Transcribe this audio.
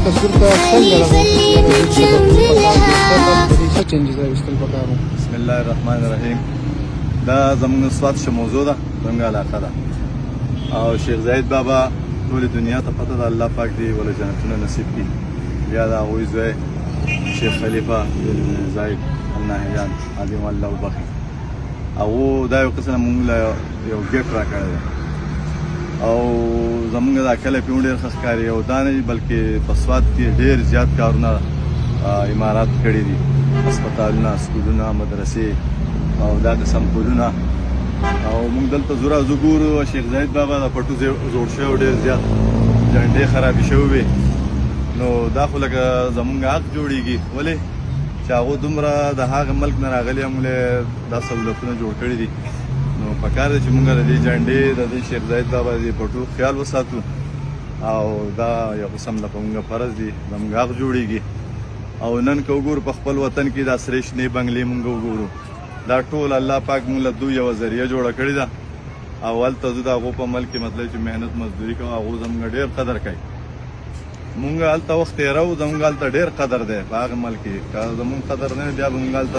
تصویر ته څنګه څه چینجز راوستل پکار بسم الله الرحمن الرحیم. دا زموږ سوات شه موضوع ده، زموږ علاقه ده او شیخ زاید بابا ټول دنیا ته پته ده. الله پاک دې ول جنتونه نصیب کړي. بیا دا هغوی زوی شیخ خلیفه بن زاید النهیان عظیم الله وبخښي، هغو دا یو قسم موږ له یو ګفټ راکړی دی او زموږ دا کلی پې ډېر ښه ښکاري او دا نه بلکې په سوات کې ډېر زیات کارونه عمارات کړي دي، هسپتالونه، سکولونه، مدرسې او دا قسم پلونه. او موږ دلته زوره زه ګورو شیخ زاید بابا د پټو زوړ شوی ډېر زیات، جنډې خرابې شوې وې. نو دا خو لکه زموږ حق جوړېږي، ولې چې هغو دومره د هغه ملک نه راغلي موږ دا سهولتونه جوړ کړي دي. نو پکار دی چې موږ د دې جنډې د دې شیخ زاید بابا د پټو خیال وساتو او دا یو قسم د په موږ فرض دي، زموږ حق جوړېږي. او نن که وګورو په خپل وطن کې دا سرې شنې بنګلې موږ وګورو، دا ټول الله پاک موږ له دوی یوه ذریعه جوړه کړې ده. او هلته زه د هغو په ملک کې مطلب چې محنت مزدوري کوم، هغو زموږ ډېر قدر کوي. مونږ هلته وخت تېروو، زموږ هلته ډېر قدر دی په هغه ملک کې. که زموږ قدر نه وي بیا به مونږ هلته